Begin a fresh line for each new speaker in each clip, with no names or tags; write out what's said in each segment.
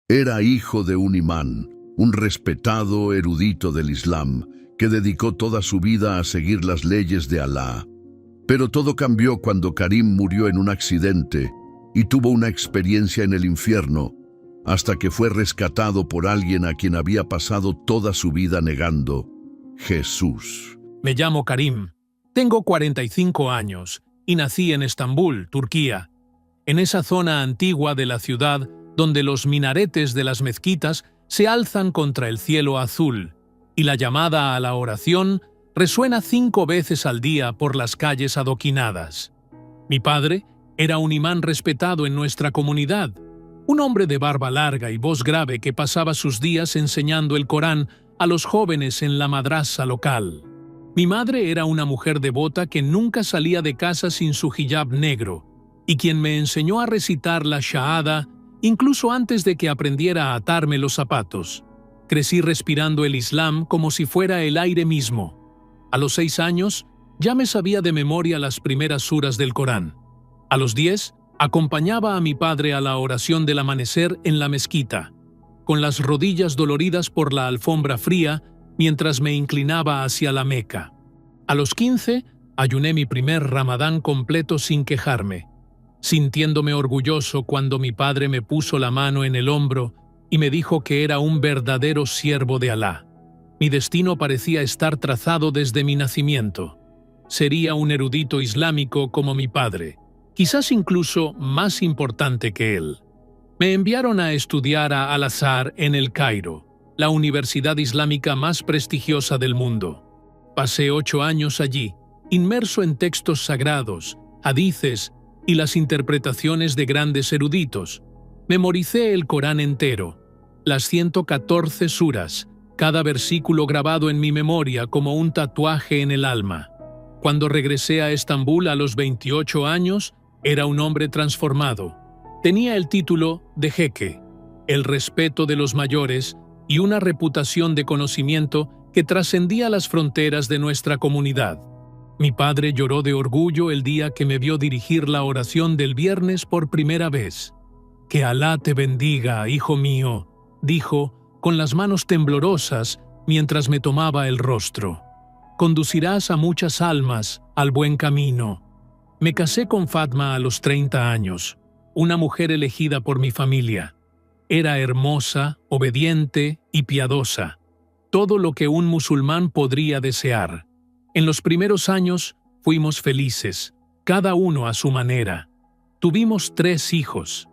Era hijo de un imán, un respetado erudito del Islam, que dedicó toda su vida a seguir las leyes de Alá. Pero todo cambió cuando Karim murió en un accidente y tuvo una experiencia en el infierno, hasta que fue rescatado por alguien a quien había pasado toda su vida negando: Jesús.
Me llamo Karim, tengo 45 años y nací en Estambul, Turquía, en esa zona antigua de la ciudad donde los minaretes de las mezquitas se alzan contra el cielo azul y la llamada a la oración resuena 5 veces al día por las calles adoquinadas. Mi padre era un imán respetado en nuestra comunidad, un hombre de barba larga y voz grave que pasaba sus días enseñando el Corán a los jóvenes en la madrasa local. Mi madre era una mujer devota que nunca salía de casa sin su hijab negro y quien me enseñó a recitar la shahada incluso antes de que aprendiera a atarme los zapatos. Crecí respirando el Islam como si fuera el aire mismo. A los 6 años ya me sabía de memoria las primeras suras del Corán. A los 10 acompañaba a mi padre a la oración del amanecer en la mezquita, con las rodillas doloridas por la alfombra fría mientras me inclinaba hacia la Meca. A los 15 ayuné mi primer Ramadán completo sin quejarme, sintiéndome orgulloso cuando mi padre me puso la mano en el hombro y me dijo que era un verdadero siervo de Alá. Mi destino parecía estar trazado desde mi nacimiento. Sería un erudito islámico como mi padre, quizás incluso más importante que él. Me enviaron a estudiar a Al-Azhar en El Cairo, la universidad islámica más prestigiosa del mundo. Pasé 8 años allí, inmerso en textos sagrados, hadices y las interpretaciones de grandes eruditos. Memoricé el Corán entero, las 114 suras, cada versículo grabado en mi memoria como un tatuaje en el alma. Cuando regresé a Estambul a los 28 años, era un hombre transformado. Tenía el título de jeque, el respeto de los mayores y una reputación de conocimiento que trascendía las fronteras de nuestra comunidad. Mi padre lloró de orgullo el día que me vio dirigir la oración del viernes por primera vez. «Que Alá te bendiga, hijo mío», dijo, con las manos temblorosas mientras me tomaba el rostro. «Conducirás a muchas almas al buen camino». Me casé con Fatma a los 30 años, una mujer elegida por mi familia. Era hermosa, obediente y piadosa, todo lo que un musulmán podría desear. En los primeros años fuimos felices, cada uno a su manera. Tuvimos 3 hijos.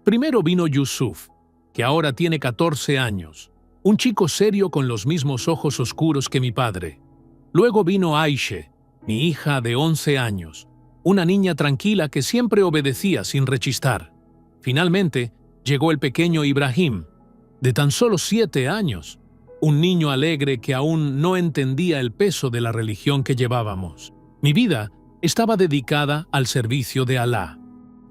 Primero vino Yusuf, que ahora tiene 14 años, un chico serio con los mismos ojos oscuros que mi padre. Luego vino Aishe, mi hija de 11 años, una niña tranquila que siempre obedecía sin rechistar. Finalmente, llegó el pequeño Ibrahim, de tan solo 7 años, un niño alegre que aún no entendía el peso de la religión que llevábamos. Mi vida estaba dedicada al servicio de Alá.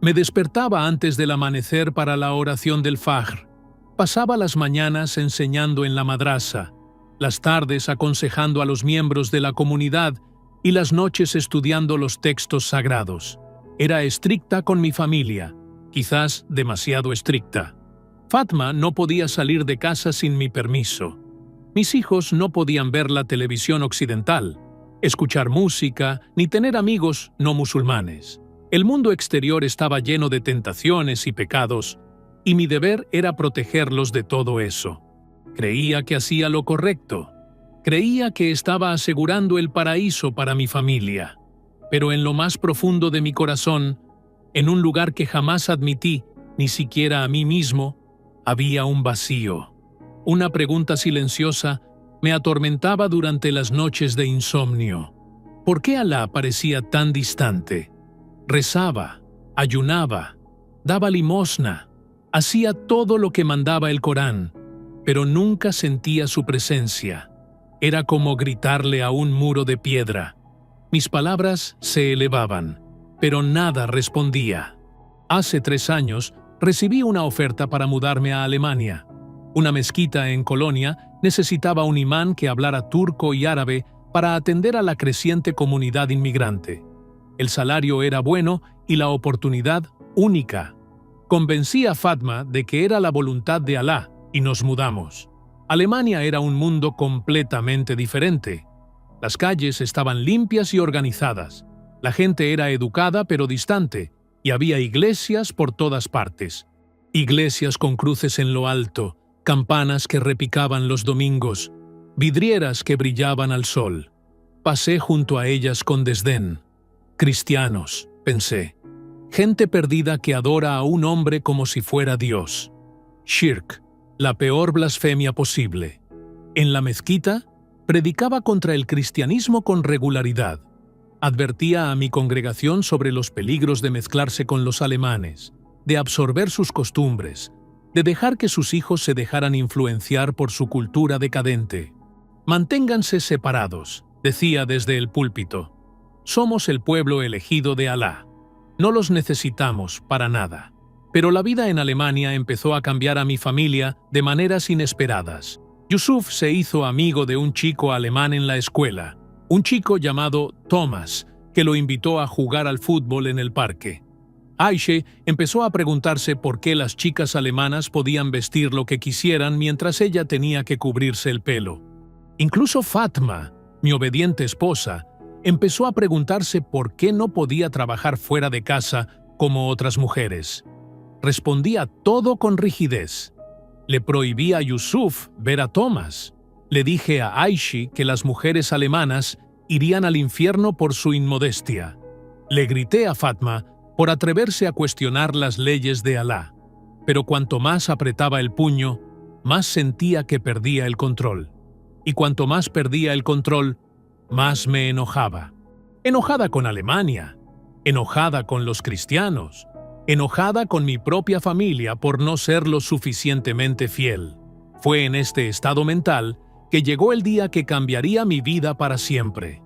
Me despertaba antes del amanecer para la oración del Fajr. Pasaba las mañanas enseñando en la madrasa, las tardes aconsejando a los miembros de la comunidad y las noches estudiando los textos sagrados. Era estricta con mi familia, quizás demasiado estricta. Fatma no podía salir de casa sin mi permiso. Mis hijos no podían ver la televisión occidental, escuchar música, ni tener amigos no musulmanes. El mundo exterior estaba lleno de tentaciones y pecados, y mi deber era protegerlos de todo eso. Creía que hacía lo correcto. Creía que estaba asegurando el paraíso para mi familia. Pero en lo más profundo de mi corazón, en un lugar que jamás admití, ni siquiera a mí mismo, había un vacío. Una pregunta silenciosa me atormentaba durante las noches de insomnio. ¿Por qué Alá parecía tan distante? Rezaba, ayunaba, daba limosna, hacía todo lo que mandaba el Corán, pero nunca sentía su presencia. Era como gritarle a un muro de piedra. Mis palabras se elevaban, pero nada respondía. Hace 3 años recibí una oferta para mudarme a Alemania. Una mezquita en Colonia necesitaba un imán que hablara turco y árabe para atender a la creciente comunidad inmigrante. El salario era bueno y la oportunidad única. Convencí a Fatma de que era la voluntad de Alá y nos mudamos. Alemania era un mundo completamente diferente. Las calles estaban limpias y organizadas. La gente era educada pero distante, y había iglesias por todas partes. Iglesias con cruces en lo alto, campanas que repicaban los domingos, vidrieras que brillaban al sol. Pasé junto a ellas con desdén. Cristianos, pensé. Gente perdida que adora a un hombre como si fuera Dios. Shirk, la peor blasfemia posible. En la mezquita, predicaba contra el cristianismo con regularidad. Advertía a mi congregación sobre los peligros de mezclarse con los alemanes, de absorber sus costumbres, de dejar que sus hijos se dejaran influenciar por su cultura decadente. Manténganse separados, decía desde el púlpito. Somos el pueblo elegido de Alá. No los necesitamos para nada. Pero la vida en Alemania empezó a cambiar a mi familia de maneras inesperadas. Yusuf se hizo amigo de un chico alemán en la escuela, un chico llamado Thomas, que lo invitó a jugar al fútbol en el parque. Aisha empezó a preguntarse por qué las chicas alemanas podían vestir lo que quisieran mientras ella tenía que cubrirse el pelo. Incluso Fatma, mi obediente esposa, empezó a preguntarse por qué no podía trabajar fuera de casa como otras mujeres. Respondía todo con rigidez. Le prohibí a Yusuf ver a Thomas. Le dije a Aisha que las mujeres alemanas irían al infierno por su inmodestia. Le grité a Fatma por atreverse a cuestionar las leyes de Alá. Pero cuanto más apretaba el puño, más sentía que perdía el control. Y cuanto más perdía el control, más me enojaba. Enojada con Alemania, enojada con los cristianos, enojada con mi propia familia por no ser lo suficientemente fiel. Fue en este estado mental que llegó el día que cambiaría mi vida para siempre.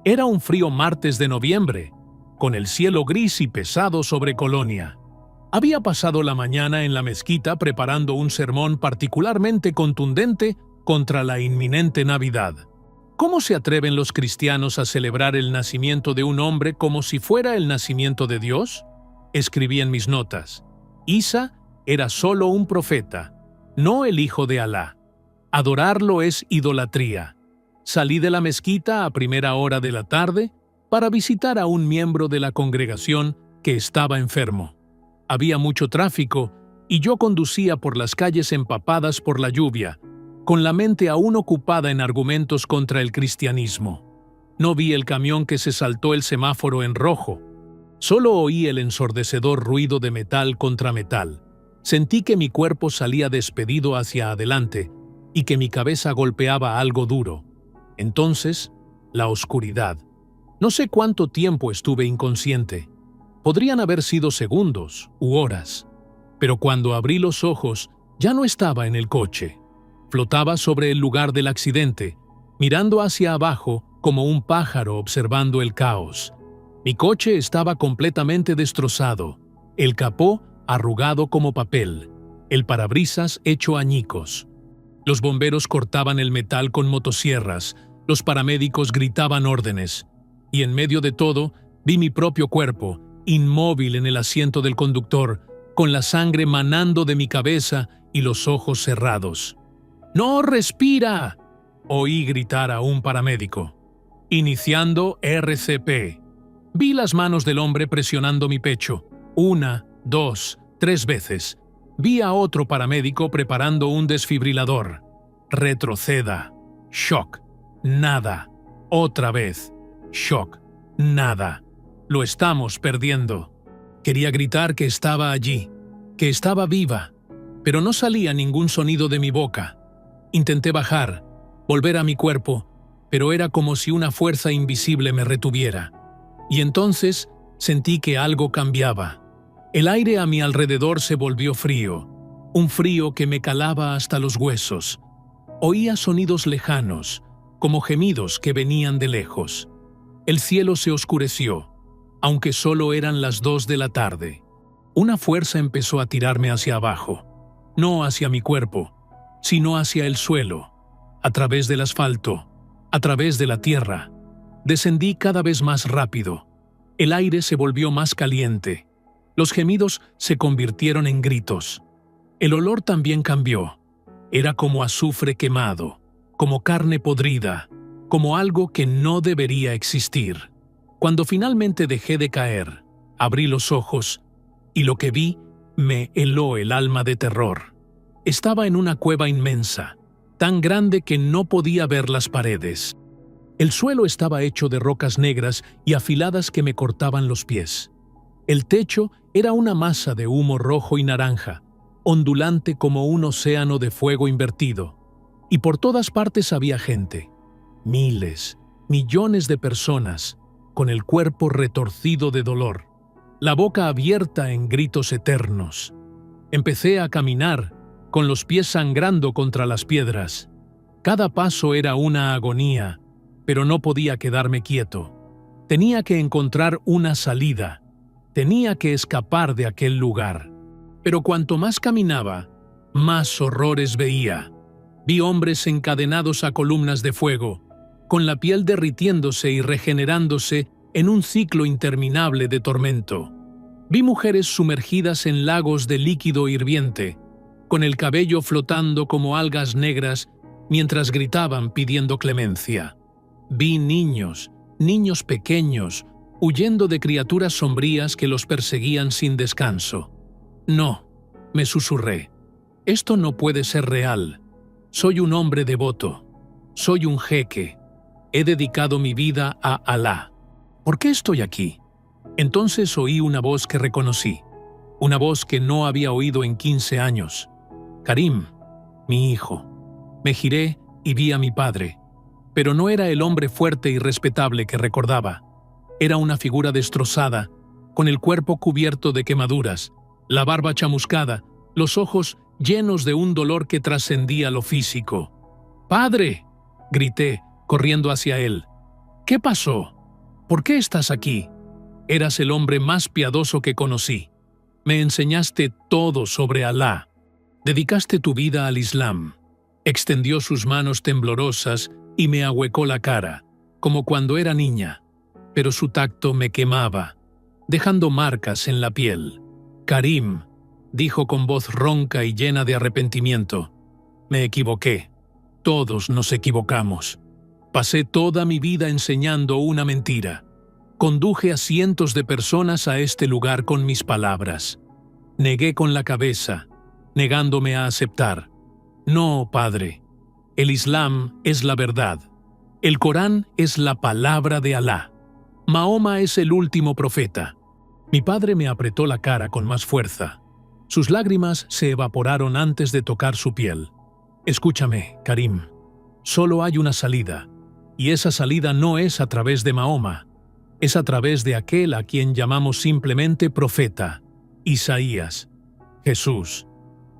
Era un frío martes de noviembre, con el cielo gris y pesado sobre Colonia. Había pasado la mañana en la mezquita preparando un sermón particularmente contundente contra la inminente Navidad. ¿Cómo se atreven los cristianos a celebrar el nacimiento de un hombre como si fuera el nacimiento de Dios? Escribí en mis notas. Isa era solo un profeta, no el hijo de Alá. Adorarlo es idolatría. Salí de la mezquita a primera hora de la tarde para visitar a un miembro de la congregación que estaba enfermo. Había mucho tráfico y yo conducía por las calles empapadas por la lluvia, con la mente aún ocupada en argumentos contra el cristianismo. No vi el camión que se saltó el semáforo en rojo. Solo oí el ensordecedor ruido de metal contra metal. Sentí que mi cuerpo salía despedido hacia adelante y que mi cabeza golpeaba algo duro. Entonces, la oscuridad. No sé cuánto tiempo estuve inconsciente. Podrían haber sido segundos u horas. Pero cuando abrí los ojos, ya no estaba en el coche. Flotaba sobre el lugar del accidente, mirando hacia abajo como un pájaro observando el caos. Mi coche estaba completamente destrozado, el capó arrugado como papel, el parabrisas hecho añicos. Los bomberos cortaban el metal con motosierras, los paramédicos gritaban órdenes, y en medio de todo vi mi propio cuerpo, inmóvil en el asiento del conductor, con la sangre manando de mi cabeza y los ojos cerrados. ¡No respira!, oí gritar a un paramédico. Iniciando RCP. Vi las manos del hombre presionando mi pecho. 1, 2, 3 veces. Vi a otro paramédico preparando un desfibrilador. Retroceda. Shock. Nada. Otra vez. Shock. Nada. Lo estamos perdiendo. Quería gritar que estaba allí, que estaba viva, pero no salía ningún sonido de mi boca. Intenté bajar, volver a mi cuerpo, pero era como si una fuerza invisible me retuviera. Y entonces sentí que algo cambiaba. El aire a mi alrededor se volvió frío, un frío que me calaba hasta los huesos. Oía sonidos lejanos, como gemidos que venían de lejos. El cielo se oscureció, aunque solo eran las 2 de la tarde. Una fuerza empezó a tirarme hacia abajo, no hacia mi cuerpo, sino hacia el suelo, a través del asfalto, a través de la tierra. Descendí cada vez más rápido. El aire se volvió más caliente. Los gemidos se convirtieron en gritos. El olor también cambió. Era como azufre quemado, como carne podrida, como algo que no debería existir. Cuando finalmente dejé de caer, abrí los ojos y lo que vi me heló el alma de terror. Estaba en una cueva inmensa, tan grande que no podía ver las paredes. El suelo estaba hecho de rocas negras y afiladas que me cortaban los pies. El techo era una masa de humo rojo y naranja, ondulante como un océano de fuego invertido. Y por todas partes había gente. Miles, millones de personas, con el cuerpo retorcido de dolor, la boca abierta en gritos eternos. Empecé a caminar, con los pies sangrando contra las piedras. Cada paso era una agonía, pero no podía quedarme quieto. Tenía que encontrar una salida. Tenía que escapar de aquel lugar. Pero cuanto más caminaba, más horrores veía. Vi hombres encadenados a columnas de fuego, con la piel derritiéndose y regenerándose en un ciclo interminable de tormento. Vi mujeres sumergidas en lagos de líquido hirviente, con el cabello flotando como algas negras mientras gritaban pidiendo clemencia. Vi niños pequeños, huyendo de criaturas sombrías que los perseguían sin descanso. No, me susurré. Esto no puede ser real. Soy un hombre devoto. Soy un jeque. He dedicado mi vida a Alá. ¿Por qué estoy aquí? Entonces oí una voz que reconocí. Una voz que no había oído en 15 años. Karim, mi hijo. Me giré y vi a mi padre. Pero no era el hombre fuerte y respetable que recordaba. Era una figura destrozada, con el cuerpo cubierto de quemaduras, la barba chamuscada, los ojos llenos de un dolor que trascendía lo físico. «¡Padre!», grité, corriendo hacia él. «¿Qué pasó? ¿Por qué estás aquí? Eras el hombre más piadoso que conocí. Me enseñaste todo sobre Alá. Dedicaste tu vida al Islam». Extendió sus manos temblorosas y me ahuecó la cara, como cuando era niña. Pero su tacto me quemaba, dejando marcas en la piel. «Karim», dijo con voz ronca y llena de arrepentimiento. «Me equivoqué. Todos nos equivocamos. Pasé toda mi vida enseñando una mentira. Conduje a cientos de personas a este lugar con mis palabras. Negué con la cabeza, negándome a aceptar. No, padre. El Islam es la verdad. El Corán es la palabra de Alá. Mahoma es el último profeta». Mi padre me apretó la cara con más fuerza. Sus lágrimas se evaporaron antes de tocar su piel. «Escúchame, Karim. Solo hay una salida, y esa salida no es a través de Mahoma. Es a través de aquel a quien llamamos simplemente profeta, Isaías. Jesús.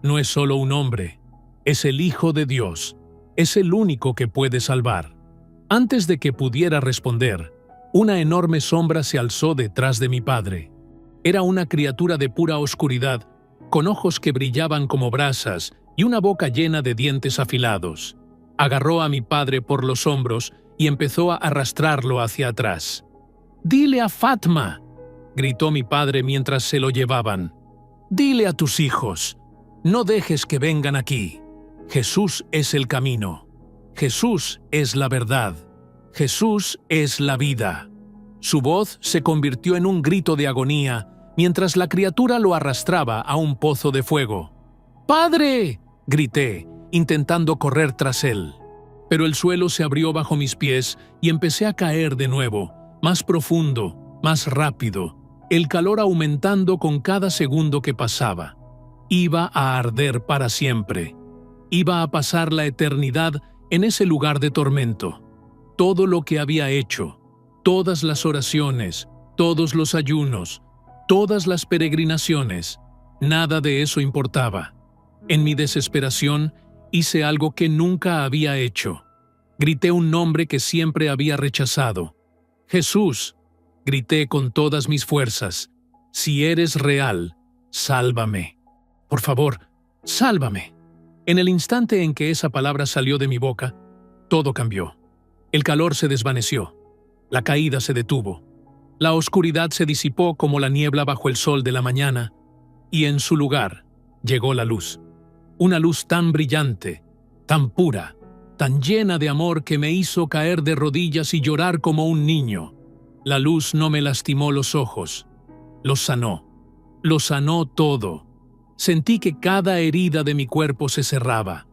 No es solo un hombre, es el Hijo de Dios. Es el único que puede salvar». Antes de que pudiera responder, una enorme sombra se alzó detrás de mi padre. Era una criatura de pura oscuridad, con ojos que brillaban como brasas y una boca llena de dientes afilados. Agarró a mi padre por los hombros y empezó a arrastrarlo hacia atrás. «¡Dile a Fatma!», gritó mi padre mientras se lo llevaban. «Dile a tus hijos, no dejes que vengan aquí. Jesús es el camino. Jesús es la verdad. Jesús es la vida». Su voz se convirtió en un grito de agonía mientras la criatura lo arrastraba a un pozo de fuego. «¡Padre!», grité, intentando correr tras él. Pero el suelo se abrió bajo mis pies y empecé a caer de nuevo, más profundo, más rápido, el calor aumentando con cada segundo que pasaba. Iba a arder para siempre. Iba a pasar la eternidad en ese lugar de tormento. Todo lo que había hecho, todas las oraciones, todos los ayunos, todas las peregrinaciones, nada de eso importaba. En mi desesperación, hice algo que nunca había hecho. Grité un nombre que siempre había rechazado. «Jesús», grité con todas mis fuerzas, «si eres real, sálvame. Por favor, sálvame». En el instante en que esa palabra salió de mi boca, todo cambió. El calor se desvaneció. La caída se detuvo. La oscuridad se disipó como la niebla bajo el sol de la mañana, y en su lugar llegó la luz. Una luz tan brillante, tan pura, tan llena de amor que me hizo caer de rodillas y llorar como un niño. La luz no me lastimó los ojos, los sanó todo. Sentí que cada herida de mi cuerpo se cerraba,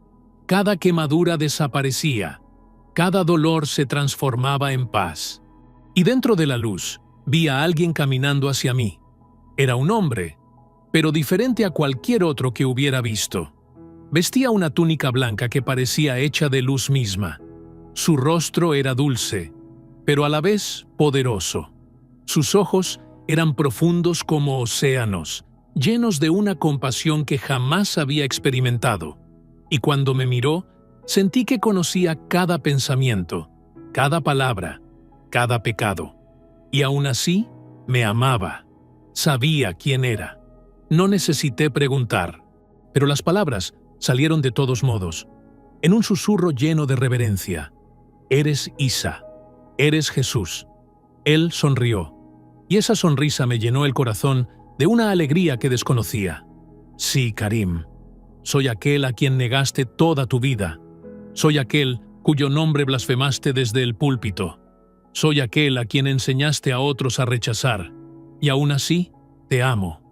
cada quemadura desaparecía, cada dolor se transformaba en paz. Y dentro de la luz, vi a alguien caminando hacia mí. Era un hombre, pero diferente a cualquier otro que hubiera visto. Vestía una túnica blanca que parecía hecha de luz misma. Su rostro era dulce, pero a la vez poderoso. Sus ojos eran profundos como océanos, llenos de una compasión que jamás había experimentado. Y cuando me miró, sentí que conocía cada pensamiento, cada palabra, cada pecado. Y aún así, me amaba. Sabía quién era. No necesité preguntar, pero las palabras salieron de todos modos, en un susurro lleno de reverencia. «Eres Isa, eres Jesús». Él sonrió, y esa sonrisa me llenó el corazón de una alegría que desconocía. «Sí, Karim, soy aquel a quien negaste toda tu vida. Soy aquel cuyo nombre blasfemaste desde el púlpito. Soy aquel a quien enseñaste a otros a rechazar. Y aún así, te amo.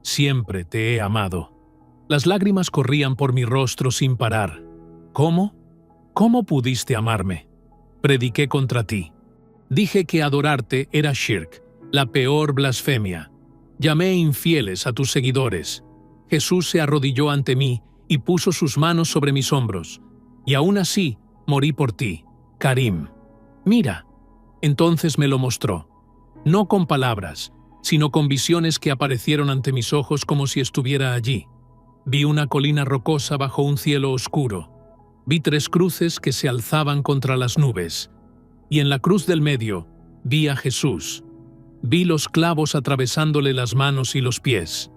Siempre te he amado». Las lágrimas corrían por mi rostro sin parar. «¿Cómo? ¿Cómo pudiste amarme? Prediqué contra ti. Dije que adorarte era shirk, la peor blasfemia. Llamé infieles a tus seguidores. Jesús se arrodilló ante mí y puso sus manos sobre mis hombros. Y aún así, morí por ti, Karim. Mira». Entonces me lo mostró, no con palabras, sino con visiones que aparecieron ante mis ojos como si estuviera allí. Vi una colina rocosa bajo un cielo oscuro. Vi 3 cruces que se alzaban contra las nubes. Y en la cruz del medio vi a Jesús. Vi los clavos atravesándole las manos y los pies.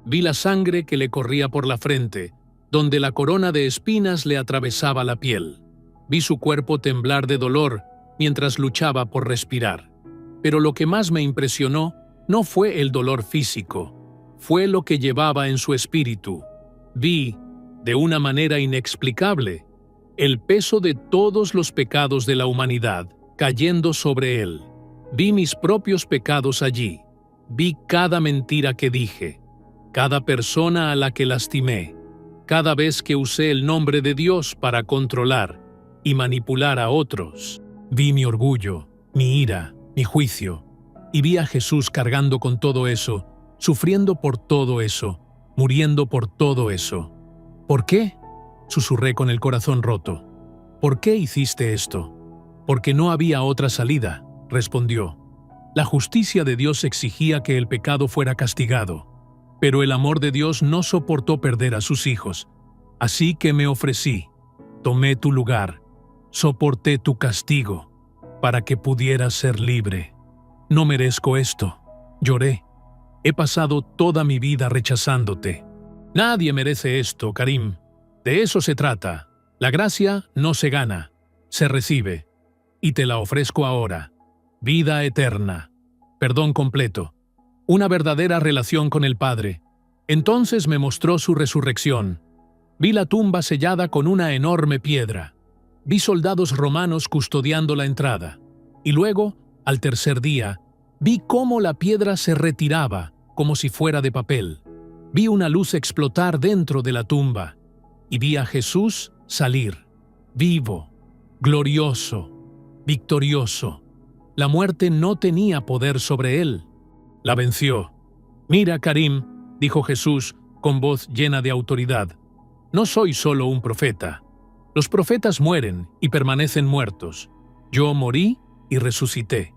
Vi la sangre que le corría por la frente, donde la corona de espinas le atravesaba la piel. Vi su cuerpo temblar de dolor mientras luchaba por respirar. Pero lo que más me impresionó no fue el dolor físico, fue lo que llevaba en su espíritu. Vi, de una manera inexplicable, el peso de todos los pecados de la humanidad cayendo sobre él. Vi mis propios pecados allí. Vi cada mentira que dije, cada persona a la que lastimé, cada vez que usé el nombre de Dios para controlar y manipular a otros. Vi mi orgullo, mi ira, mi juicio, y vi a Jesús cargando con todo eso, sufriendo por todo eso, muriendo por todo eso. ¿Por qué?, susurré con el corazón roto. ¿Por qué hiciste esto? Porque no había otra salida, respondió. La justicia de Dios exigía que el pecado fuera castigado, pero el amor de Dios no soportó perder a sus hijos. Así que me ofrecí, tomé tu lugar, soporté tu castigo, para que pudieras ser libre. No merezco esto, lloré. He pasado toda mi vida rechazándote. Nadie merece esto, Karim. De eso se trata. La gracia no se gana, se recibe. Y te la ofrezco ahora. Vida eterna, perdón completo, una verdadera relación con el Padre. Entonces me mostró su resurrección. Vi la tumba sellada con una enorme piedra. Vi soldados romanos custodiando la entrada. Y luego, al tercer día, vi cómo la piedra se retiraba, como si fuera de papel. Vi una luz explotar dentro de la tumba. Y vi a Jesús salir, vivo, glorioso, victorioso. La muerte no tenía poder sobre él. La venció. Mira, Karim, dijo Jesús con voz llena de autoridad. No soy solo un profeta. Los profetas mueren y permanecen muertos. Yo morí y resucité,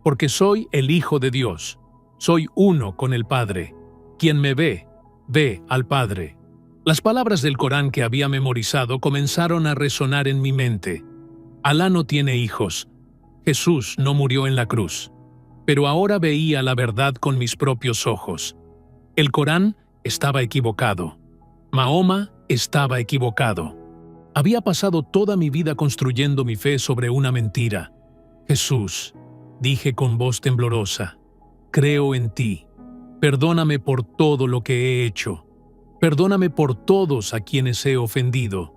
porque soy el Hijo de Dios. Soy uno con el Padre. Quien me ve, ve al Padre. Las palabras del Corán que había memorizado comenzaron a resonar en mi mente. Alá no tiene hijos. Jesús no murió en la cruz. Pero ahora veía la verdad con mis propios ojos. El Corán estaba equivocado. Mahoma estaba equivocado. Había pasado toda mi vida construyendo mi fe sobre una mentira. Jesús, dije con voz temblorosa, creo en ti. Perdóname por todo lo que he hecho. Perdóname por todos a quienes he ofendido.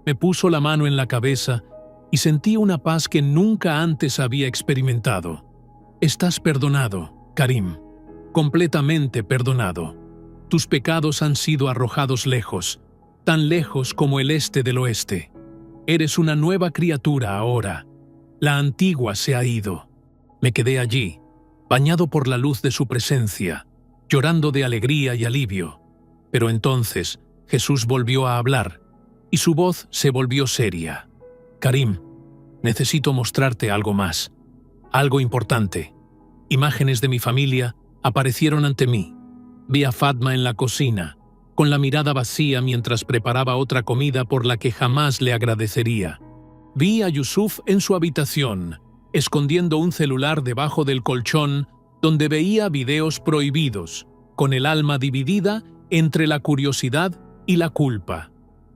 Me puso la mano en la cabeza y sentí una paz que nunca antes había experimentado. Estás perdonado, Karim. Completamente perdonado. Tus pecados han sido arrojados lejos, tan lejos como el este del oeste. Eres una nueva criatura ahora. La antigua se ha ido. Me quedé allí, bañado por la luz de su presencia, llorando de alegría y alivio. Pero entonces Jesús volvió a hablar, y su voz se volvió seria. Karim, necesito mostrarte algo más, algo importante. Imágenes de mi familia aparecieron ante mí. Vi a Fatma en la cocina, con la mirada vacía mientras preparaba otra comida por la que jamás le agradecería. Vi a Yusuf en su habitación, escondiendo un celular debajo del colchón donde veía videos prohibidos, con el alma dividida entre la curiosidad y la culpa.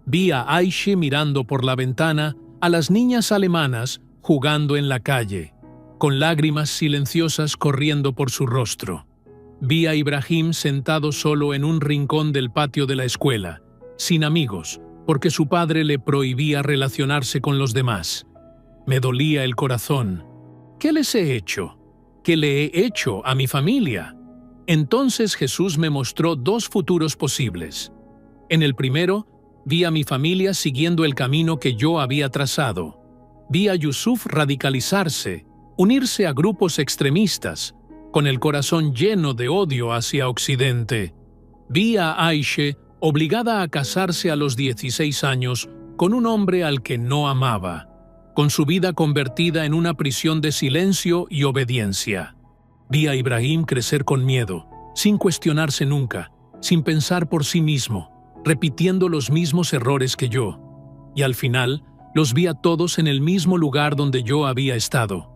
Vi a Aisha mirando por la ventana a las niñas alemanas jugando en la calle, con lágrimas silenciosas corriendo por su rostro. Vi a Ibrahim sentado solo en un rincón del patio de la escuela, sin amigos, porque su padre le prohibía relacionarse con los demás. Me dolía el corazón. ¿Qué les he hecho? ¿Qué le he hecho a mi familia? Entonces Jesús me mostró dos futuros posibles. En el primero, vi a mi familia siguiendo el camino que yo había trazado. Vi a Yusuf radicalizarse, unirse a grupos extremistas, con el corazón lleno de odio hacia Occidente. Vi a Aisha obligada a casarse a los 16 años con un hombre al que no amaba, con su vida convertida en una prisión de silencio y obediencia. Vi a Ibrahim crecer con miedo, sin cuestionarse nunca, sin pensar por sí mismo, repitiendo los mismos errores que yo. Y al final, los vi a todos en el mismo lugar donde yo había estado,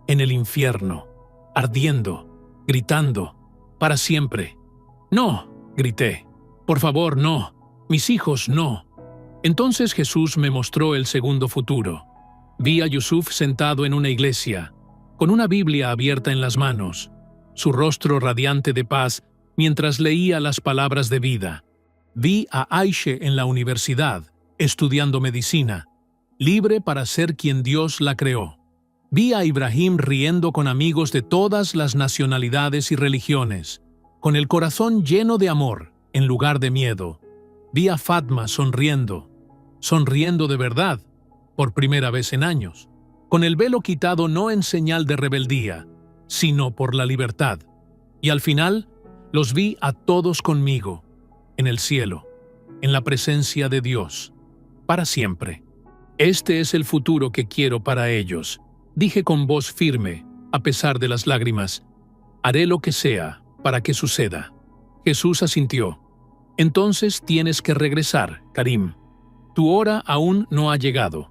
en el infierno, ardiendo, gritando, para siempre. «No», grité. «Por favor, no. Mis hijos, no». Entonces Jesús me mostró el segundo futuro. Vi a Yusuf sentado en una iglesia, con una Biblia abierta en las manos, su rostro radiante de paz mientras leía las palabras de vida. Vi a Aisha en la universidad, estudiando medicina, libre para ser quien Dios la creó. Vi a Ibrahim riendo con amigos de todas las nacionalidades y religiones, con el corazón lleno de amor en lugar de miedo. Vi a Fatma sonriendo de verdad, por primera vez en años, con el velo quitado no en señal de rebeldía, sino por la libertad. Y al final, los vi a todos conmigo, en el cielo, en la presencia de Dios, para siempre. Este es el futuro que quiero para ellos, dije con voz firme, a pesar de las lágrimas. Haré lo que sea para que suceda. Jesús asintió. Entonces tienes que regresar, Karim. Tu hora aún no ha llegado.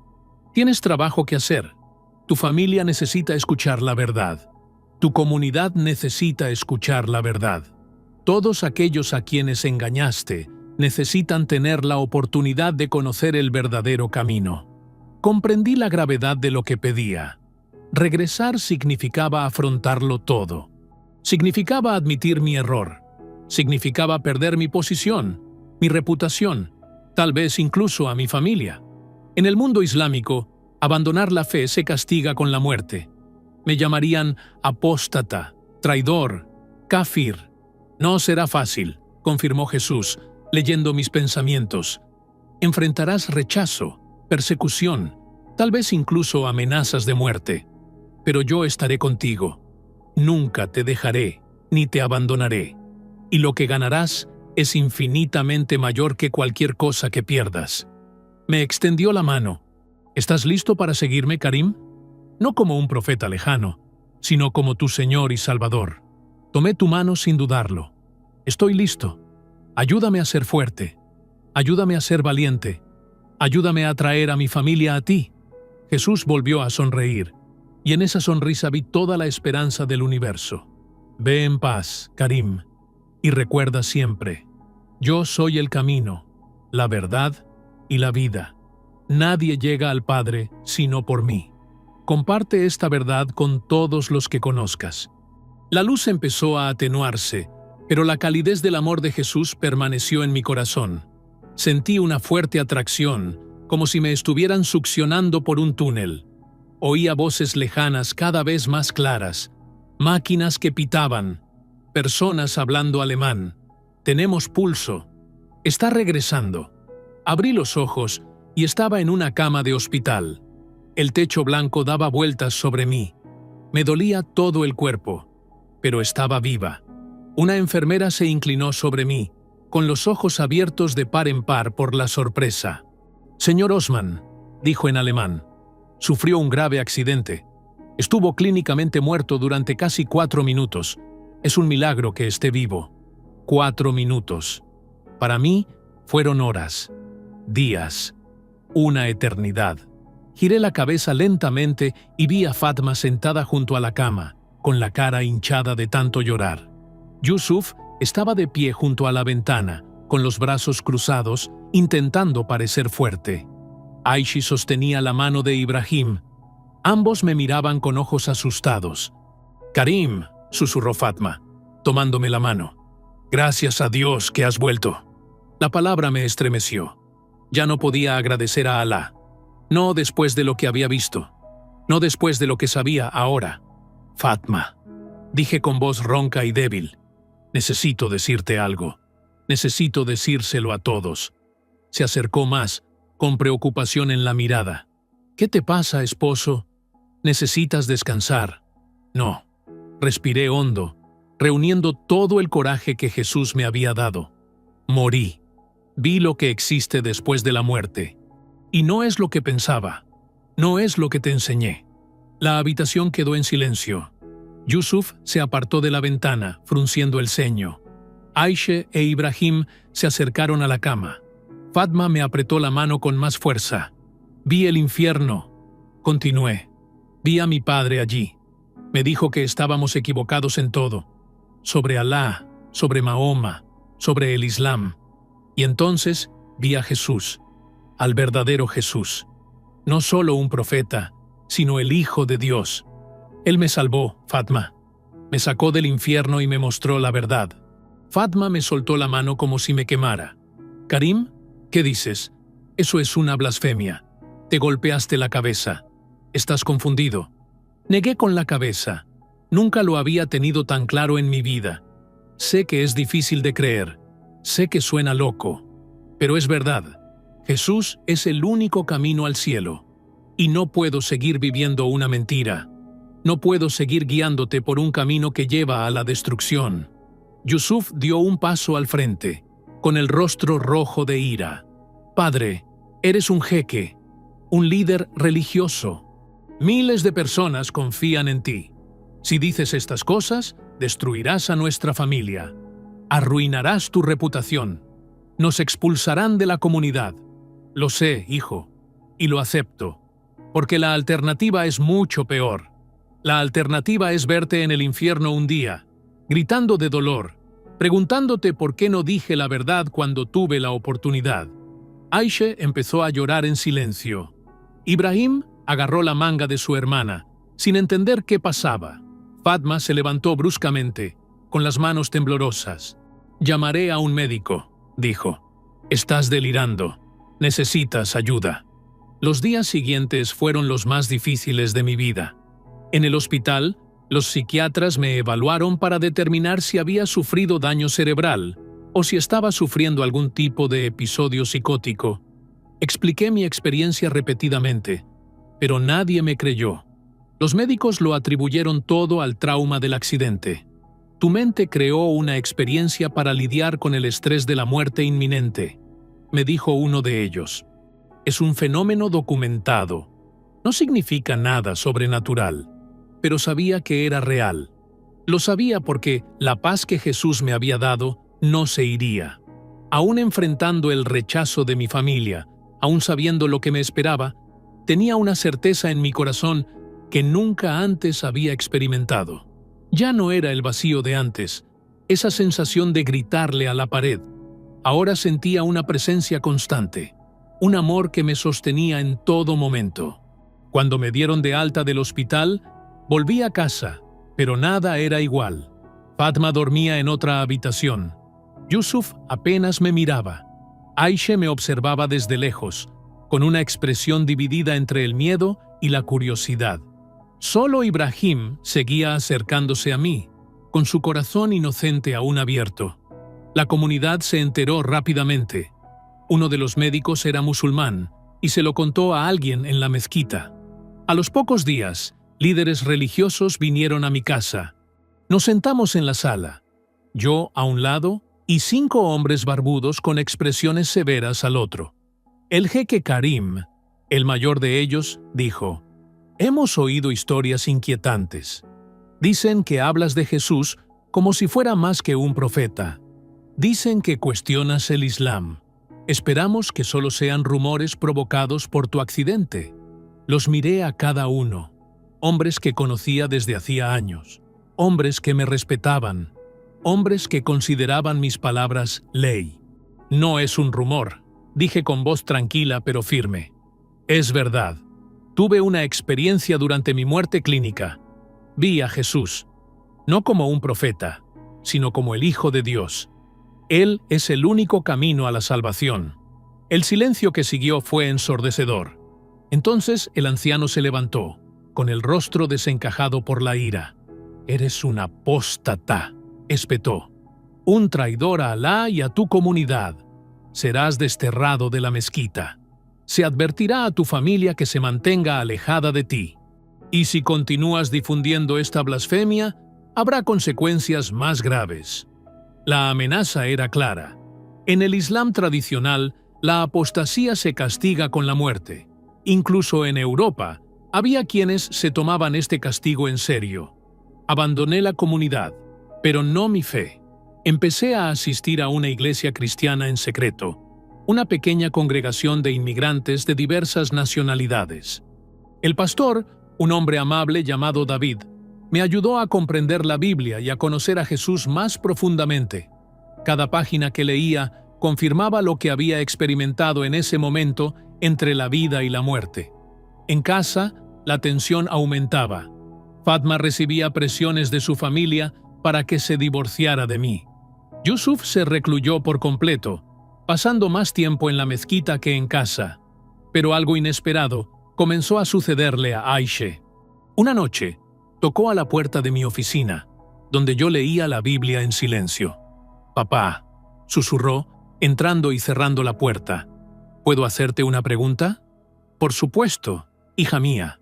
Tienes trabajo que hacer. Tu familia necesita escuchar la verdad. Tu comunidad necesita escuchar la verdad. Todos aquellos a quienes engañaste necesitan tener la oportunidad de conocer el verdadero camino. Comprendí la gravedad de lo que pedía. Regresar significaba afrontarlo todo. Significaba admitir mi error. Significaba perder mi posición, mi reputación, tal vez incluso a mi familia. En el mundo islámico, abandonar la fe se castiga con la muerte. Me llamarían apóstata, traidor, kafir. No será fácil, confirmó Jesús, leyendo mis pensamientos. Enfrentarás rechazo, persecución, tal vez incluso amenazas de muerte. Pero yo estaré contigo. Nunca te dejaré, ni te abandonaré. Y lo que ganarás es infinitamente mayor que cualquier cosa que pierdas. Me extendió la mano. ¿Estás listo para seguirme, Karim? No como un profeta lejano, sino como tu Señor y Salvador. Tomé tu mano sin dudarlo. Estoy listo. Ayúdame a ser fuerte. Ayúdame a ser valiente. Ayúdame a traer a mi familia a ti. Jesús volvió a sonreír, y en esa sonrisa vi toda la esperanza del universo. Ve en paz, Karim, y recuerda siempre, yo soy el camino, la verdad y la vida. Nadie llega al Padre sino por mí. Comparte esta verdad con todos los que conozcas. La luz empezó a atenuarse, pero la calidez del amor de Jesús permaneció en mi corazón. Sentí una fuerte atracción, como si me estuvieran succionando por un túnel. Oía voces lejanas cada vez más claras, máquinas que pitaban, personas hablando alemán. Tenemos pulso. Está regresando. Abrí los ojos y estaba en una cama de hospital. El techo blanco daba vueltas sobre mí. Me dolía todo el cuerpo, pero estaba viva. Una enfermera se inclinó sobre mí, con los ojos abiertos de par en par por la sorpresa. «Señor Osman», dijo en alemán, «sufrió un grave accidente. Estuvo clínicamente muerto durante casi 4 minutos. Es un milagro que esté vivo». 4 minutos. Para mí, fueron horas, días, una eternidad. Giré la cabeza lentamente y vi a Fatma sentada junto a la cama, con la cara hinchada de tanto llorar. Yusuf estaba de pie junto a la ventana, con los brazos cruzados, intentando parecer fuerte. Aishi sostenía la mano de Ibrahim. Ambos me miraban con ojos asustados. «Karim», susurró Fatma, tomándome la mano. «Gracias a Dios que has vuelto». La palabra me estremeció. Ya no podía agradecer a Alá. No después de lo que había visto. No después de lo que sabía ahora. «Fatma», dije con voz ronca y débil. «Necesito decirte algo. Necesito decírselo a todos». Se acercó más, con preocupación en la mirada. «¿Qué te pasa, esposo? ¿Necesitas descansar?» «No». Respiré hondo, reuniendo todo el coraje que Jesús me había dado. Morí. Vi lo que existe después de la muerte. Y no es lo que pensaba. No es lo que te enseñé. La habitación quedó en silencio. Yusuf se apartó de la ventana, frunciendo el ceño. Aisha e Ibrahim se acercaron a la cama. Fatma me apretó la mano con más fuerza. «Vi el infierno», continué. «Vi a mi padre allí. Me dijo que estábamos equivocados en todo. Sobre Alá, sobre Mahoma, sobre el Islam. Y entonces vi a Jesús, al verdadero Jesús. No solo un profeta, sino el Hijo de Dios. Él me salvó, Fatma. Me sacó del infierno y me mostró la verdad». Fatma me soltó la mano como si me quemara. «Karim, ¿qué dices? Eso es una blasfemia. Te golpeaste la cabeza. Estás confundido». Negué con la cabeza. Nunca lo había tenido tan claro en mi vida. Sé que es difícil de creer. Sé que suena loco. Pero es verdad. Jesús es el único camino al cielo. Y no puedo seguir viviendo una mentira. No puedo seguir guiándote por un camino que lleva a la destrucción. Yusuf dio un paso al frente, con el rostro rojo de ira. «Padre, eres un jeque, un líder religioso. Miles de personas confían en ti. Si dices estas cosas, destruirás a nuestra familia. Arruinarás tu reputación. Nos expulsarán de la comunidad. Lo sé, hijo, y lo acepto, porque la alternativa es mucho peor. La alternativa es verte en el infierno un día, gritando de dolor, preguntándote por qué no dije la verdad cuando tuve la oportunidad». Aisha empezó a llorar en silencio. Ibrahim agarró la manga de su hermana, sin entender qué pasaba. Fatma se levantó bruscamente, con las manos temblorosas. «Llamaré a un médico», dijo. «Estás delirando. Necesitas ayuda». Los días siguientes fueron los más difíciles de mi vida. En el hospital, los psiquiatras me evaluaron para determinar si había sufrido daño cerebral o si estaba sufriendo algún tipo de episodio psicótico. Expliqué mi experiencia repetidamente, pero nadie me creyó. Los médicos lo atribuyeron todo al trauma del accidente. Tu mente creó una experiencia para lidiar con el estrés de la muerte inminente, me dijo uno de ellos. Es un fenómeno documentado. No significa nada sobrenatural, pero sabía que era real. Lo sabía porque la paz que Jesús me había dado no se iría. Aún enfrentando el rechazo de mi familia, aún sabiendo lo que me esperaba, tenía una certeza en mi corazón que nunca antes había experimentado. Ya no era el vacío de antes, esa sensación de gritarle a la pared. Ahora sentía una presencia constante, un amor que me sostenía en todo momento. Cuando me dieron de alta del hospital, volví a casa, Pero nada era igual. Fatma dormía en otra habitación. Yusuf apenas me miraba. Aisha me observaba desde lejos, con una expresión dividida entre el miedo y la curiosidad. Solo Ibrahim seguía acercándose a mí, con su corazón inocente aún abierto. La comunidad se enteró rápidamente. Uno de los médicos era musulmán y se lo contó a alguien en la mezquita. A los pocos días, líderes religiosos vinieron a mi casa. Nos sentamos en la sala, yo a un lado y 5 hombres barbudos con expresiones severas al otro. El jeque Karim, el mayor de ellos, dijo: «Hemos oído historias inquietantes. Dicen que hablas de Jesús como si fuera más que un profeta. Dicen que cuestionas el Islam. Esperamos que solo sean rumores provocados por tu accidente». Los miré a cada uno, hombres que conocía desde hacía años, hombres que me respetaban, hombres que consideraban mis palabras ley. «No es un rumor», dije con voz tranquila pero firme. «Es verdad. Tuve una experiencia durante mi muerte clínica. Vi a Jesús, no como un profeta, sino como el Hijo de Dios. Él es el único camino a la salvación». El silencio que siguió fue ensordecedor. Entonces el anciano se levantó, con el rostro desencajado por la ira. «Eres un apóstata», espetó. «Un traidor a Alá y a tu comunidad. Serás desterrado de la mezquita. Se advertirá a tu familia que se mantenga alejada de ti. Y si continúas difundiendo esta blasfemia, habrá consecuencias más graves». La amenaza era clara. En el Islam tradicional, la apostasía se castiga con la muerte. Incluso en Europa, había quienes se tomaban este castigo en serio. Abandoné la comunidad, pero no mi fe. Empecé a asistir a una iglesia cristiana en secreto, una pequeña congregación de inmigrantes de diversas nacionalidades. El pastor, un hombre amable llamado David, me ayudó a comprender la Biblia y a conocer a Jesús más profundamente. Cada página que leía confirmaba lo que había experimentado en ese momento entre la vida y la muerte. En casa, la tensión aumentaba. Fatma recibía presiones de su familia para que se divorciara de mí. Yusuf se recluyó por completo, pasando más tiempo en la mezquita que en casa. Pero algo inesperado comenzó a sucederle a Aisha. Una noche, tocó a la puerta de mi oficina, donde yo leía la Biblia en silencio. «Papá», susurró, entrando y cerrando la puerta. «¿Puedo hacerte una pregunta?» «Por supuesto, hija mía.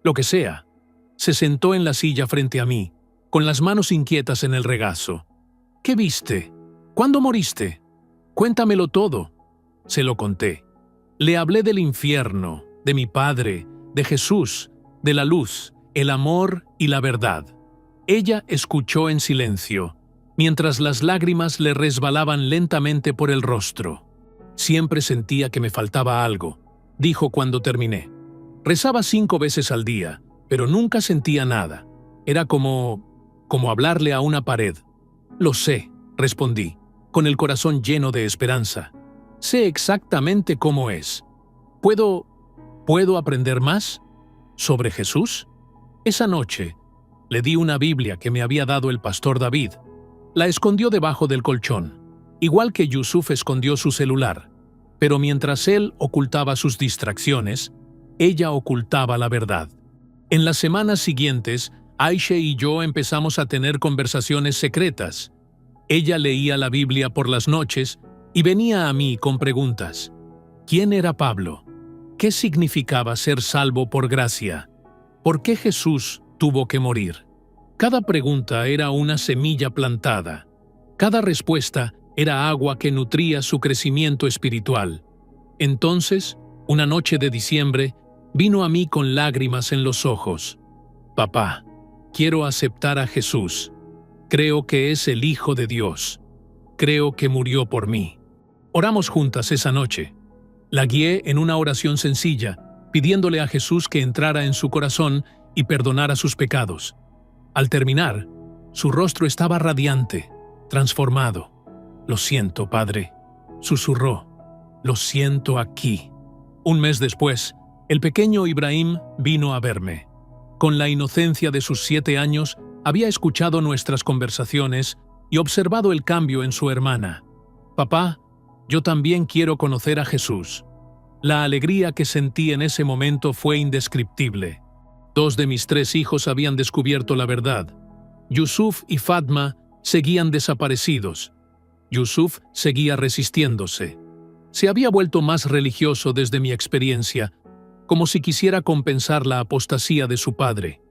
Lo que sea». Se sentó en la silla frente a mí, con las manos inquietas en el regazo. «¿Qué viste? ¿Cuándo moriste? Cuéntamelo todo». Se lo conté. Le hablé del infierno, de mi padre, de Jesús, de la luz, el amor y la verdad. Ella escuchó en silencio, mientras las lágrimas le resbalaban lentamente por el rostro. «Siempre sentía que me faltaba algo», dijo cuando terminé. «Rezaba 5 veces al día, pero nunca sentía nada. Era como hablarle a una pared». «Lo sé», respondí, con el corazón lleno de esperanza. «Sé exactamente cómo es. ¿Puedo aprender más? ¿Sobre Jesús?» Esa noche, le di una Biblia que me había dado el pastor David. La escondió debajo del colchón, igual que Yusuf escondió su celular. Pero mientras él ocultaba sus distracciones, ella ocultaba la verdad. En las semanas siguientes, Aisha y yo empezamos a tener conversaciones secretas. Ella leía la Biblia por las noches y venía a mí con preguntas. ¿Quién era Pablo? ¿Qué significaba ser salvo por gracia? ¿Por qué Jesús tuvo que morir? Cada pregunta era una semilla plantada. Cada respuesta era agua que nutría su crecimiento espiritual. Entonces, una noche de diciembre, vino a mí con lágrimas en los ojos. «Papá, quiero aceptar a Jesús. Creo que es el Hijo de Dios. Creo que murió por mí». Oramos juntas esa noche. La guié en una oración sencilla, pidiéndole a Jesús que entrara en su corazón y perdonara sus pecados. Al terminar, su rostro estaba radiante, transformado. «Lo siento, Padre», susurró. «Lo siento aquí». Un mes después, el pequeño Ibrahim vino a verme. Con la inocencia de sus 7 años, Había escuchado nuestras conversaciones y observado el cambio en su hermana. «Papá, yo también quiero conocer a Jesús». La alegría que sentí en ese momento fue indescriptible. 2 de mis 3 hijos habían descubierto la verdad. Yusuf y Fatma seguían desaparecidos. Yusuf seguía resistiéndose. Se había vuelto más religioso desde mi experiencia, como si quisiera compensar la apostasía de su padre.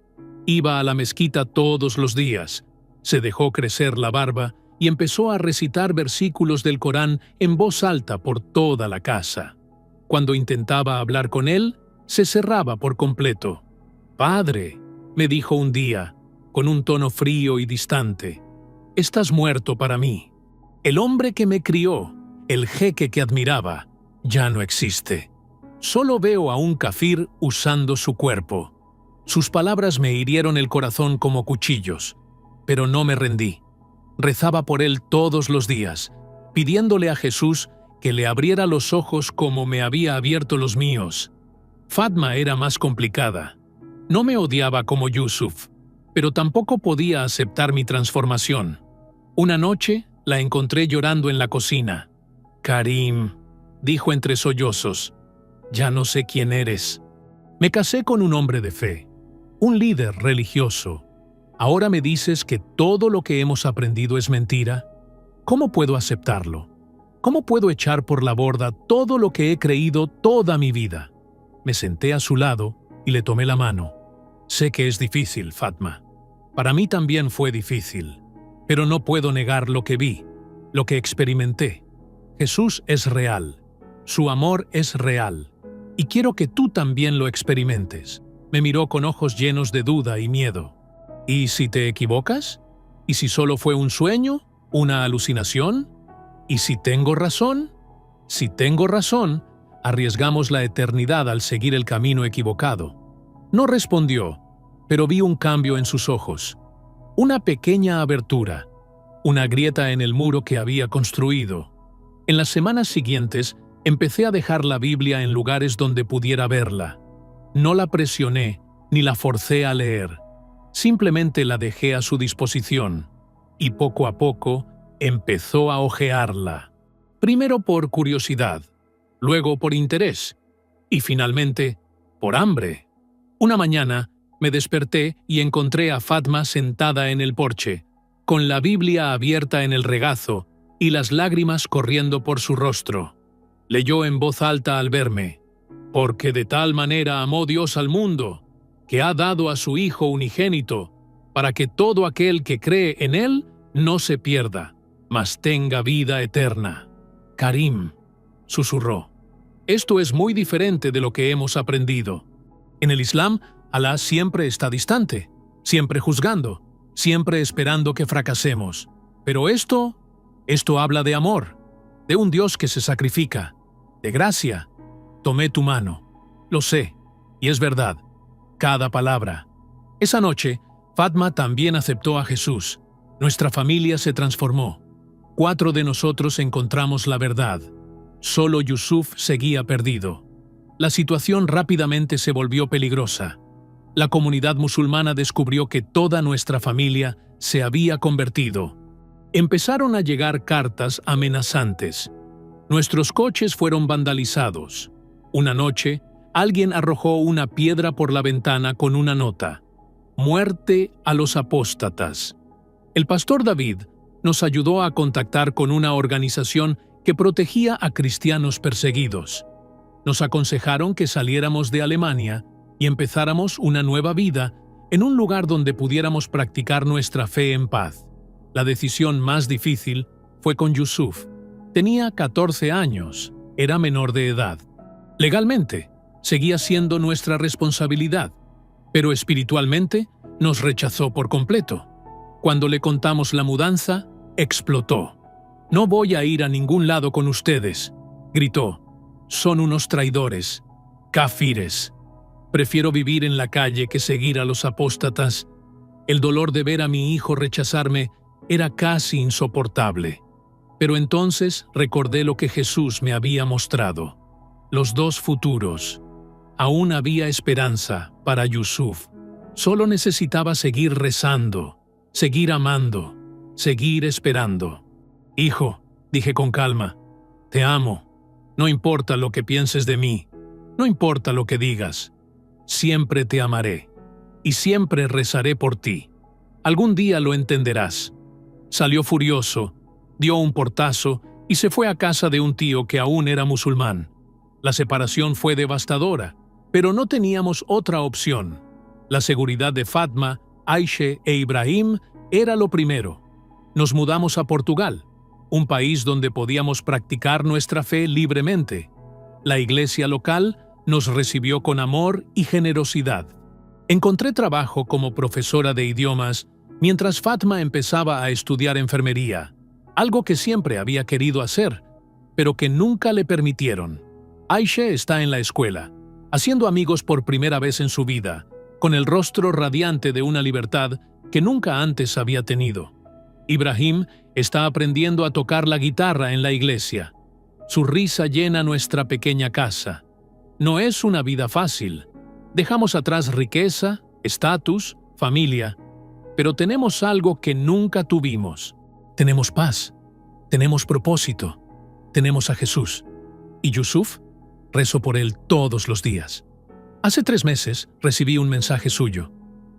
Iba a la mezquita todos los días, se dejó crecer la barba y empezó a recitar versículos del Corán en voz alta por toda la casa. Cuando intentaba hablar con él, se cerraba por completo. «Padre», me dijo un día, con un tono frío y distante, «estás muerto para mí. El hombre que me crió, el jeque que admiraba, ya no existe. Solo veo a un kafir usando su cuerpo». Sus palabras me hirieron el corazón como cuchillos, pero no me rendí. Rezaba por él todos los días, pidiéndole a Jesús que le abriera los ojos como me había abierto los míos. Fatma era más complicada. No me odiaba como Yusuf, pero tampoco podía aceptar mi transformación. Una noche la encontré llorando en la cocina. «Karim», dijo entre sollozos, «ya no sé quién eres. Me casé con un hombre de fe, un líder religioso. Ahora me dices que todo lo que hemos aprendido es mentira. ¿Cómo puedo aceptarlo? ¿Cómo puedo echar por la borda todo lo que he creído toda mi vida?» Me senté a su lado y le tomé la mano. «Sé que es difícil, Fatma. Para mí también fue difícil, pero no puedo negar lo que vi, lo que experimenté. Jesús es real, su amor es real, y quiero que tú también lo experimentes». Me miró con ojos llenos de duda y miedo. «¿Y si te equivocas? ¿Y si solo fue un sueño? ¿Una alucinación? ¿Y si tengo razón? Si tengo razón, arriesgamos la eternidad al seguir el camino equivocado». No respondió, pero vi un cambio en sus ojos. Una pequeña abertura, una grieta en el muro que había construido. En las semanas siguientes, empecé a dejar la Biblia en lugares donde pudiera verla. No la presioné ni la forcé a leer. Simplemente la dejé a su disposición. Y poco a poco empezó a hojearla. Primero por curiosidad, luego por interés y finalmente por hambre. Una mañana me desperté y encontré a Fatma sentada en el porche, con la Biblia abierta en el regazo y las lágrimas corriendo por su rostro. Leyó en voz alta al verme: «Porque de tal manera amó Dios al mundo, que ha dado a su Hijo unigénito, para que todo aquel que cree en Él no se pierda, mas tenga vida eterna». «Karim», susurró, «esto es muy diferente de lo que hemos aprendido. En el Islam, Alá siempre está distante, siempre juzgando, siempre esperando que fracasemos. Pero esto habla de amor, de un Dios que se sacrifica, de gracia. Tomé tu mano. Lo sé, y es verdad, cada palabra». Esa noche, Fatma también aceptó a Jesús. Nuestra familia se transformó. 4 de nosotros encontramos la verdad. Solo Yusuf seguía perdido. La situación rápidamente se volvió peligrosa. La comunidad musulmana descubrió que toda nuestra familia se había convertido. Empezaron a llegar cartas amenazantes. Nuestros coches fueron vandalizados. Una noche, alguien arrojó una piedra por la ventana con una nota: «Muerte a los apóstatas». El pastor David nos ayudó a contactar con una organización que protegía a cristianos perseguidos. Nos aconsejaron que saliéramos de Alemania y empezáramos una nueva vida en un lugar donde pudiéramos practicar nuestra fe en paz. La decisión más difícil fue con Yusuf. Tenía 14 años, era menor de edad. Legalmente, seguía siendo nuestra responsabilidad, pero espiritualmente nos rechazó por completo. Cuando le contamos la mudanza, explotó. «No voy a ir a ningún lado con ustedes», gritó. «Son unos traidores, kafires. Prefiero vivir en la calle que seguir a los apóstatas». El dolor de ver a mi hijo rechazarme era casi insoportable. Pero entonces recordé lo que Jesús me había mostrado: los 2 futuros. Aún había esperanza para Yusuf. Solo necesitaba seguir rezando, seguir amando, seguir esperando. Hijo, dije con calma, te amo. No importa lo que pienses de mí, no importa lo que digas. Siempre te amaré y siempre rezaré por ti. Algún día lo entenderás. Salió furioso, dio un portazo y se fue a casa de un tío que aún era musulmán. La separación fue devastadora, pero no teníamos otra opción. La seguridad de Fatma, Aisha e Ibrahim era lo primero. Nos mudamos a Portugal, un país donde podíamos practicar nuestra fe libremente. La iglesia local nos recibió con amor y generosidad. Encontré trabajo como profesora de idiomas mientras Fatma empezaba a estudiar enfermería, algo que siempre había querido hacer, pero que nunca le permitieron. Aisha está en la escuela, haciendo amigos por primera vez en su vida, con el rostro radiante de una libertad que nunca antes había tenido. Ibrahim está aprendiendo a tocar la guitarra en la iglesia. Su risa llena nuestra pequeña casa. No es una vida fácil. Dejamos atrás riqueza, estatus, familia, pero tenemos algo que nunca tuvimos. Tenemos paz, tenemos propósito, tenemos a Jesús. ¿Y Yusuf? Rezo por él todos los días. Hace 3 meses recibí un mensaje suyo.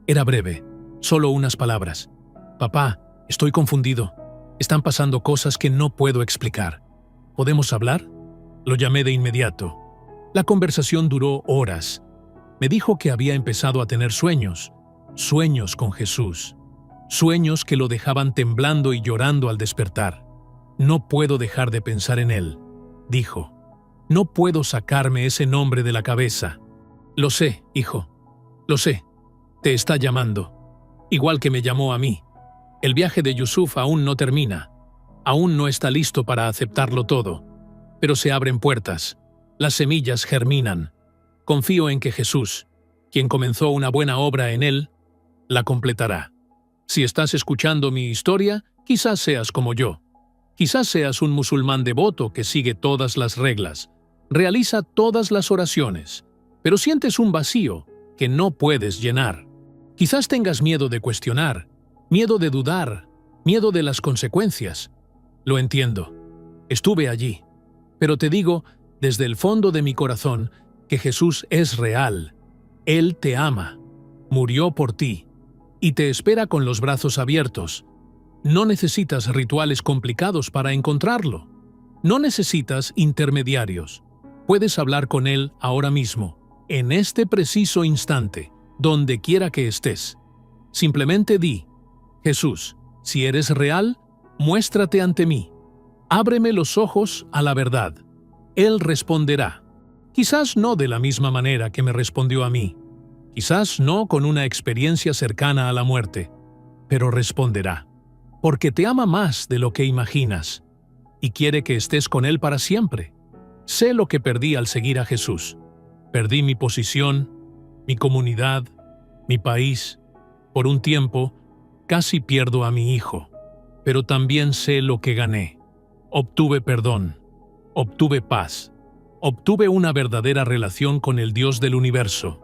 Era breve, solo unas palabras. Papá, estoy confundido. Están pasando cosas que no puedo explicar. ¿Podemos hablar? Lo llamé de inmediato. La conversación duró horas. Me dijo que había empezado a tener sueños con Jesús. Sueños que lo dejaban temblando y llorando al despertar. No puedo dejar de pensar en él, dijo. No puedo sacarme ese nombre de la cabeza. Lo sé, hijo. Lo sé. Te está llamando. Igual que me llamó a mí. El viaje de Yusuf aún no termina. Aún no está listo para aceptarlo todo. Pero se abren puertas. Las semillas germinan. Confío en que Jesús, quien comenzó una buena obra en él, la completará. Si estás escuchando mi historia, quizás seas como yo. Quizás seas un musulmán devoto que sigue todas las reglas, realiza todas las oraciones, pero sientes un vacío que no puedes llenar. Quizás tengas miedo de cuestionar, miedo de dudar, miedo de las consecuencias. Lo entiendo. Estuve allí. Pero te digo, desde el fondo de mi corazón, que Jesús es real. Él te ama, murió por ti, y te espera con los brazos abiertos. No necesitas rituales complicados para encontrarlo. No necesitas intermediarios. Puedes hablar con Él ahora mismo, en este preciso instante, donde quiera que estés. Simplemente di, Jesús, si eres real, muéstrate ante mí. Ábreme los ojos a la verdad. Él responderá. Quizás no de la misma manera que me respondió a mí. Quizás no con una experiencia cercana a la muerte, pero responderá. Porque te ama más de lo que imaginas y quiere que estés con Él para siempre. Sé lo que perdí al seguir a Jesús. Perdí mi posición, mi comunidad, mi país. Por un tiempo, casi pierdo a mi hijo. Pero también sé lo que gané. Obtuve perdón, obtuve paz, obtuve una verdadera relación con el Dios del universo.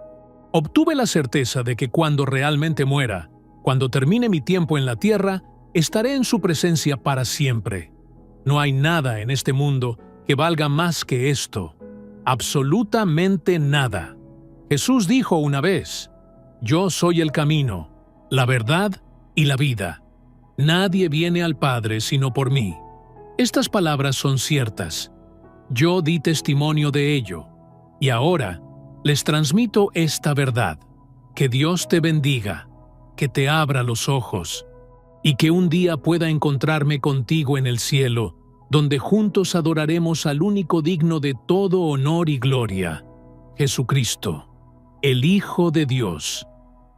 Obtuve la certeza de que cuando realmente muera, cuando termine mi tiempo en la tierra, estaré en su presencia para siempre. No hay nada en este mundo que valga más que esto. Absolutamente nada. Jesús dijo una vez, yo soy el camino, la verdad y la vida. Nadie viene al Padre sino por mí. Estas palabras son ciertas. Yo di testimonio de ello. Y ahora les transmito esta verdad. Que Dios te bendiga, que te abra los ojos, y que un día pueda encontrarme contigo en el cielo, donde juntos adoraremos al único digno de todo honor y gloria, Jesucristo, el Hijo de Dios,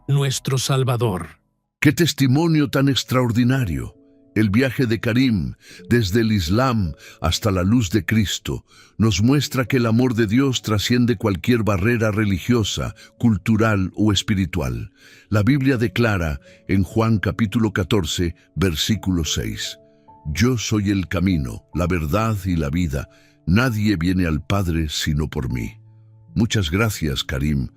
nuestro Salvador.
¡Qué testimonio tan extraordinario! El viaje de Karim, desde el Islam hasta la luz de Cristo, nos muestra que el amor de Dios trasciende cualquier barrera religiosa, cultural o espiritual. La Biblia declara en Juan capítulo 14, versículo 6, Yo soy el camino, la verdad y la vida. Nadie viene al Padre sino por mí. Muchas gracias, Karim,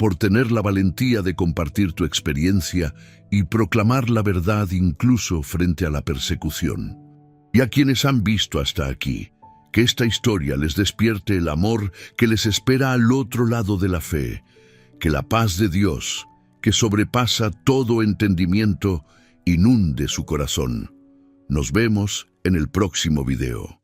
por tener la valentía de compartir tu experiencia y proclamar la verdad incluso frente a la persecución. Y a quienes han visto hasta aquí, que esta historia les despierte el amor que les espera al otro lado de la fe, que la paz de Dios, que sobrepasa todo entendimiento, inunde su corazón. Nos vemos en el próximo video.